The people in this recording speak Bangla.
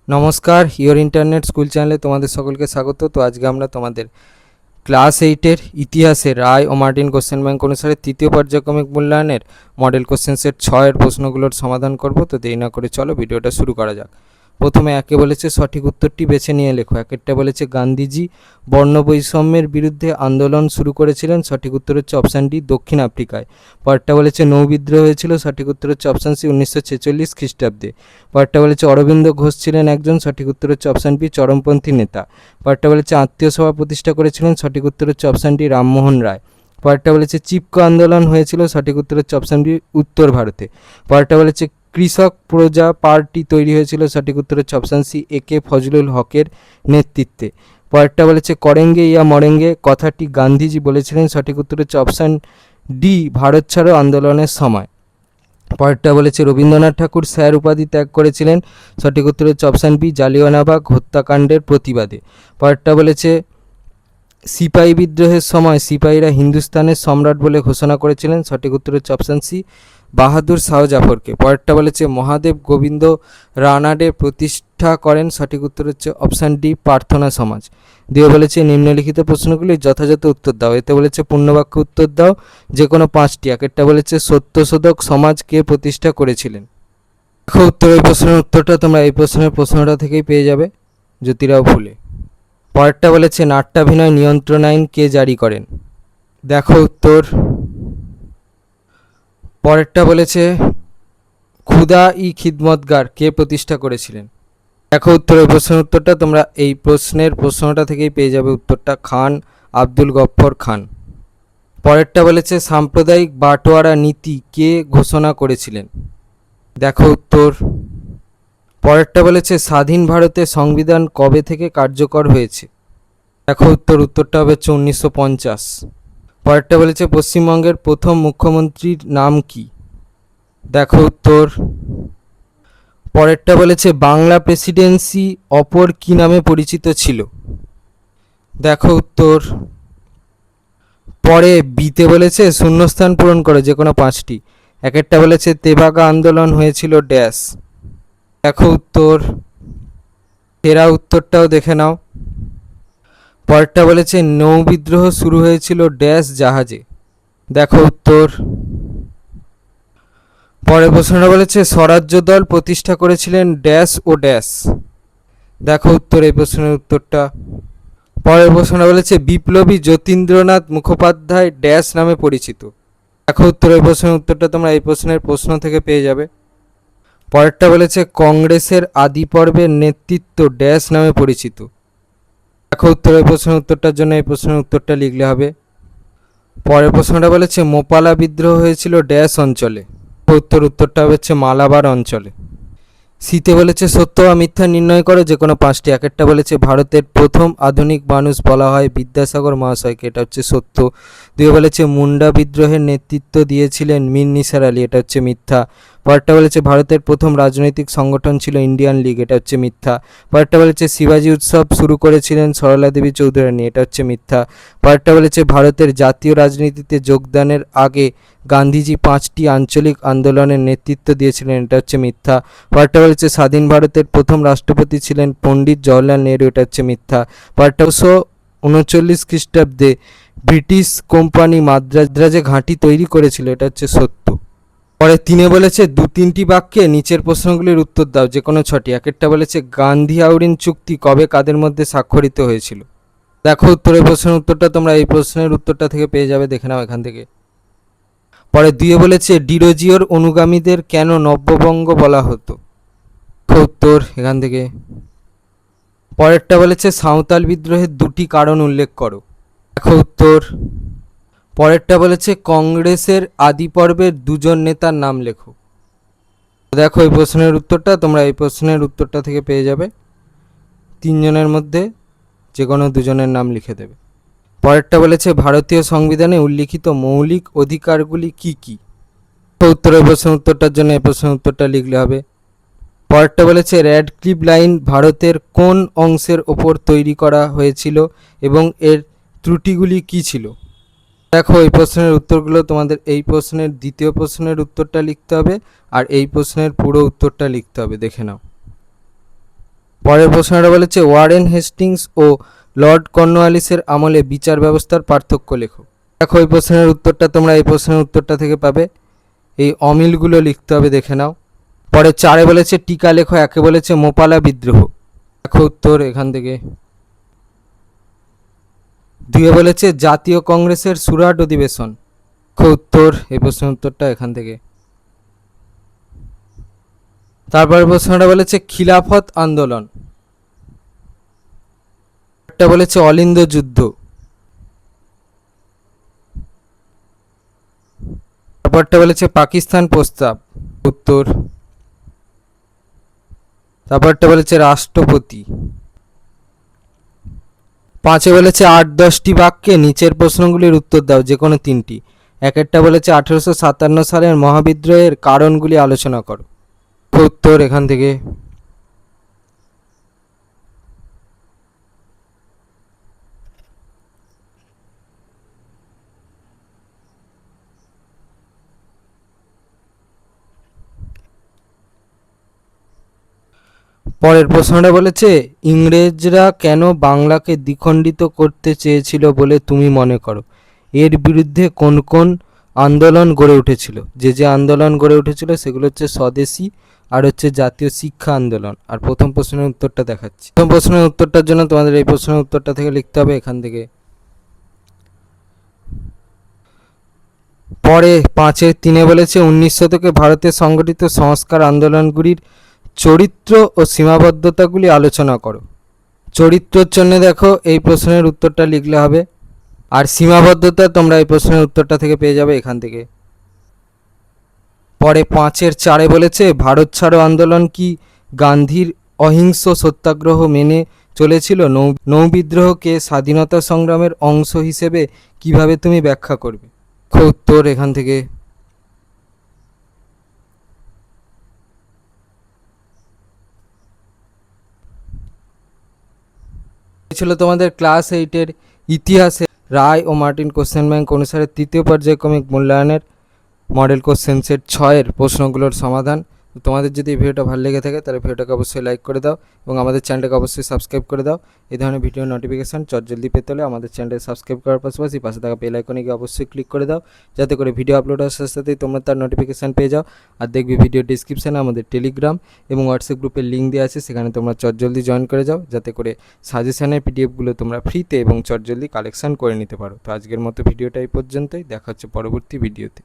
নমস্কার, ইওর ইন্টারনেট স্কুল চ্যানেলে তোমাদের সকলকে স্বাগত। তো আজকে আমরা তোমাদের ক্লাস 8-এর ইতিহাসের রায় ও মার্টিন কোশ্চেন ব্যাংক অনুসারে তৃতীয় পর্যায়ক্রমিক মূল্যায়নের মডেল কোশ্চেন সেট 6-এর প্রশ্নগুলোর সমাধান করব। তো দেরি না করে চলো ভিডিওটা শুরু করা যাক। প্রথমে একে বলেছে সঠিক উত্তরটি বেছে নিয়ে লেখো। একেরটা বলেছে গান্ধীজি বর্ণ বৈষম্যের বিরুদ্ধে আন্দোলন শুরু করেছিলেন, সঠিক উত্তর হচ্ছে অপশান ডি দক্ষিণ আফ্রিকায়। পরেরটা বলেছে নৌবিদ্রোহ হয়েছিল, সঠিক উত্তর হচ্ছে অপশান সি 1946 খ্রিস্টাব্দে। পরেরটা বলেছে অরবিন্দ ঘোষ ছিলেন একজন, সঠিক উত্তর হচ্ছে অপশান বি চরমপন্থী নেতা। পরেরটা বলেছে আত্মীয় সভা প্রতিষ্ঠা করেছিলেন, সঠিক উত্তর হচ্ছে অপশান ডি রামমোহন রায়। পরেরটা বলেছে চিপকো আন্দোলন হয়েছিল, সঠিক উত্তর হচ্ছে অপশান বি উত্তর ভারতে। পরেরটা বলেছে কৃষক প্রজা পার্টি তৈরি হয়েছিল, সঠিক উত্তর হচ্ছে অপশান সি একে ফজলুল হকের নেতৃত্বে। পরেরটা বলেছে করেঙ্গে ইয়া মরেঙ্গে কথাটি গান্ধীজি বলেছিলেন, সঠিক উত্তর হচ্ছে অপশান ডি ভারত ছাড়ো আন্দোলনের সময়। পরেরটা বলেছে রবীন্দ্রনাথ ঠাকুর স্যার উপাধি ত্যাগ করেছিলেন, সঠিক উত্তর হচ্ছে অপশান বি জালিয়ানওয়ালাবাগ হত্যাকাণ্ডের প্রতিবাদে। পরেরটা বলেছে সিপাহী বিদ্রোহের সময় সিপাহীরা হিন্দুস্তানের সম্রাট বলে ঘোষণা করেছিলেন, সঠিক উত্তর হচ্ছে অপশান সি বাহাদুর শাহ জাফরকে। পরেরটা বলেছে মহাদেব গোবিন্দ রানাডে প্রতিষ্ঠা করেন, সঠিক উত্তর হচ্ছে অপশান ডি প্রার্থনা সমাজ। দিয়ে বলেছে নিম্নলিখিত প্রশ্নগুলির যথাযথ উত্তর দাও। এতে বলেছে পূর্ণবাক্য উত্তর দাও যে কোনো 5টি। একেরটা বলেছে সত্যশোধক সমাজ কে প্রতিষ্ঠা করেছিলেন। দেখো উত্তর, এই প্রশ্নের উত্তরটা তোমরা এই প্রশ্নটা থেকেই পেয়ে যাবে, জ্যোতিরাও ফুলে। পরেরটা বলেছে নাট্যাভিনয় নিয়ন্ত্রণ আইন কে জারি করেন। দেখো উত্তর, পরেরটা বলেছে খুদা ই খিদমতগার কে প্রতিষ্ঠা করেছিলেন। দেখো উত্তর, এই প্রশ্নের উত্তরটা তোমরা এই প্রশ্নটা থেকেই পেয়ে যাবে উত্তরটা, খান আব্দুল গফ্ফর খান। পরেরটা বলেছে সাম্প্রদায়িক বাটোয়ারা নীতি কে ঘোষণা করেছিলেন। দেখো উত্তর, পরেরটা বলেছে স্বাধীন ভারতের সংবিধান কবে থেকে কার্যকর হয়েছে। দেখো উত্তর, উত্তরটা হবে 1950। পরেরটা বলেছে পশ্চিমবঙ্গের প্রথম মুখ্যমন্ত্রীর নাম কি। দেখো উত্তর, পরেরটা বলেছে বাংলা প্রেসিডেন্সি অপর কি নামে পরিচিত ছিল। দেখো উত্তর, পরে বিতে বলেছে শূন্যস্থান পূরণ করে যে কোনো 5টি। একেরটা বলেছে তেভাগা আন্দোলন হয়েছিল ড্যাশ। দেখো উত্তর, এরা উত্তরটাও দেখে নাও। পরেরটা বলেছে নৌ বিদ্রোহ শুরু হয়েছিল ড্যাশ জাহাজে। দেখো উত্তর, পরের প্রশ্নটা বলেছে স্বরাজ্য দল প্রতিষ্ঠা করেছিলেন ড্যাশ ও ড্যাশ। দেখো উত্তর, এই প্রশ্নের উত্তরটা। পরের প্রশ্নটা বলেছে বিপ্লবী যতীন্দ্রনাথ মুখোপাধ্যায় ড্যাশ নামে পরিচিত। দেখো উত্তর, এই প্রশ্নের উত্তরটা তোমরা এই প্রশ্ন থেকে পেয়ে যাবে। পরেরটা বলেছে কংগ্রেসের আদি পর্বের নেতৃত্ব ড্যাশ নামে পরিচিত। দেখো উত্তর, এই প্রশ্নের উত্তরটার জন্য এই প্রশ্নের উত্তরটা লিখলে হবে। পরের প্রশ্নটা বলেছে মোপালা বিদ্রোহ হয়েছিল ড্যাশ অঞ্চলে। উত্তরটা হচ্ছে মালাবার অঞ্চলে। শীতে বলেছে সত্য বা মিথ্যা নির্ণয় করো যে কোনো 5টি। একেরটা বলেছে ভারতের প্রথম আধুনিক মানুষ বলা হয় বিদ্যাসাগর মহাশয়কে, এটা হচ্ছে সত্য। দুই বলেছে মুন্ডা বিদ্রোহের নেতৃত্ব দিয়েছিলেন মীর নিসার আলী, এটা হচ্ছে মিথ্যা। পরেরটা বলেছে ভারতের প্রথম রাজনৈতিক সংগঠন ছিল ইন্ডিয়ান লীগ, এটা হচ্ছে মিথ্যা। পরেরটা বলেছে শিবাজি উৎসব শুরু করেছিলেন সরলা দেবী চৌধুরানী, এটা হচ্ছে মিথ্যা। পরেরটা বলেছে ভারতের জাতীয় রাজনীতিতে যোগদানের আগে গান্ধীজি 5টি আঞ্চলিক আন্দোলনের নেতৃত্ব দিয়েছিলেন, এটা হচ্ছে মিথ্যা। পরেরটা বলেছে স্বাধীন ভারতের প্রথম রাষ্ট্রপতি ছিলেন পণ্ডিত জওহরলাল নেহরু, এটা হচ্ছে মিথ্যা। পরেরটা 1939 খ্রিস্টাব্দে ব্রিটিশ কোম্পানি মাদ্রাজে ঘাঁটি তৈরি করেছিল, এটা হচ্ছে সত্য। পরে 3 বলেছে 2-3টি বাক্যে নিচের প্রশ্নগুলির উত্তর দাও যে কোনো 6টি। একেরটা বলেছে গান্ধী আউরিন চুক্তি কবে কাদের মধ্যে স্বাক্ষরিত হয়েছিল। দেখো উত্তরের প্রশ্নের উত্তরটা তোমরা এই প্রশ্নের উত্তরটা থেকে পেয়ে যাবে, দেখে নাও এখান থেকে। পরে 2 বলেছে ডিরোজিওর অনুগামীদের কেন নব্যবঙ্গ বলা হতো। উত্তর এখান থেকে। পরেরটা বলেছে সাঁওতাল বিদ্রোহের 2টি কারণ উল্লেখ করো। দেখো উত্তর, পরেরটা বলেছে কংগ্রেসের আদি পর্বের 2জন নেতার নাম লেখো। দেখো এই প্রশ্নের উত্তরটা তোমরা এই প্রশ্নের উত্তরটা থেকে পেয়ে যাবে, 3 জনের মধ্যে যে কোনো 2জনের নাম লিখে দেবে। পরেরটা বলেছে ভারতীয় সংবিধানে উল্লিখিত মৌলিক অধিকারগুলি কি কি। উত্তরের প্রশ্নের উত্তরটার জন্য এই প্রশ্নের উত্তরটা লিখলে হবে। পরেরটা বলেছে র্যাডক্লিফ লাইন ভারতের কোন অংশের ওপর তৈরি করা হয়েছিল এবং এর ত্রুটিগুলি কি ছিল। দেখো এই প্রশ্নের উত্তরগুলো তোমাদের এই প্রশ্নের দ্বিতীয় প্রশ্নের উত্তরটা লিখতে হবে আর এই প্রশ্নের পুরো উত্তরটা লিখতে হবে, দেখে নাও। পরের প্রশ্নটা বলেছে ওয়ারেন হেস্টিংস ও লর্ড কর্নওয়ালিসের আমলে বিচার ব্যবস্থার পার্থক্য লেখো। দেখো এই প্রশ্নের উত্তরটা তোমরা এই প্রশ্নের উত্তরটা থেকে পাবে, এই অমিলগুলো লিখতে হবে, দেখে নাও। পরে 4 বলেছে টিকা লেখো, 1 বলেছে মোপালা বিদ্রোহ, দেখো উত্তর এখান থেকে। 2 বলেছে জাতীয় কংগ্রেসের সুরাট অধিবেশন, দেখো উত্তর, এই প্রশ্নের উত্তরটা এখান থেকে। তারপরে প্রশ্নটা বলেছে খিলাফত আন্দোলন, একটা বলেছে অলিন্দ যুদ্ধ, তারপরটা বলেছে পাকিস্তান প্রস্তাব, উত্তর। তারপরটা বলেছে রাষ্ট্রপতি। 5 বলেছে 8-10টি বাক্যে নিচের প্রশ্নগুলির উত্তর দাও, যে কোনো 3টি। একটা বলেছে 1857 সালের মহাবিদ্রোহের কারণগুলি আলোচনা করো, উত্তর এখান থেকে। পরের প্রশ্নটা বলেছে ইংরেজরা কেন বাংলাকে দ্বিখণ্ডিত করতে চেয়েছিল বলে তুমি মনে করো, এর বিরুদ্ধে কোন কোন আন্দোলন গড়ে উঠেছিল। যে আন্দোলন গড়ে উঠেছিল সেগুলো হচ্ছে স্বদেশী আর হচ্ছে জাতীয় শিক্ষা আন্দোলন। আর প্রথম প্রশ্নের উত্তরটা দেখাচ্ছি। প্রথম প্রশ্নের উত্তরটার জন্য তোমাদের এই প্রশ্নের উত্তরটা থেকে লিখতে হবে এখান থেকে। পরে 5-3 বলেছে 19 শতকে ভারতে সংগঠিত সংস্কার আন্দোলনগুলির চরিত্র ও সীমাবদ্ধতাগুলি আলোচনা করো। চরিত্রের জন্য দেখো এই প্রশ্নের উত্তরটা লিখলে হবে, আর সীমাবদ্ধতা তোমরা এই প্রশ্নের উত্তরটা থেকে পেয়ে যাবে এখান থেকে। পরে 5-4 বলেছে ভারত ছাড়ো আন্দোলন কি গান্ধীর অহিংস সত্যাগ্রহ মেনে চলেছিল, নৌবিদ্রোহকে স্বাধীনতা সংগ্রামের অংশ হিসেবে কিভাবে তুমি ব্যাখ্যা করবে, উত্তর এখান থেকে। ছিল তোমাদের ক্লাস 8-এর ইতিহাসে রায় ও মার্টিন কোশ্চেন ব্যাংক অনুসারে তৃতীয় পর্যায়ক্রমিক মূল্যায়নের মডেল কোশ্চেন সেট 6-এর প্রশ্নগুলোর সমাধান। তো তোমাদের যদি এই ভিডিওটা ভালো লেগে থাকে তাহলে ভিডিওটাকে অবশ্যই লাইক করে দাও এবং আমাদের চ্যানেলটাকে অবশ্যই সাবস্ক্রাইব করে দাও। এই ধরনের ভিডিও নোটিফিকেশান জলদি পেতে হলে আমাদের চ্যানেলটা সাবস্ক্রাইব করার পাশাপাশি পাশে থাকা বেল আইকনে গিয়ে অবশ্যই ক্লিক করে দাও, যাতে করে ভিডিও আপলোড হওয়ার সাথে সাথেই তোমরা তার নোটিফিকেশান পেয়ে যাও। আর দেখবি ভিডিও ডিসক্রিপশানে আমাদের টেলিগ্রাম এবং হোয়াটসঅ্যাপ গ্রুপের লিঙ্ক দেওয়া আছে, সেখানে তোমরা জলদি জয়েন করে যাও, যাতে করে সাজেশানের পিডিএফগুলো তোমরা ফ্রিতে এবং জলদি কালেকশান করে নিতে পারো। তো আজকের মতো ভিডিওটা এই পর্যন্তই, দেখা হচ্ছে পরবর্তী ভিডিওতে।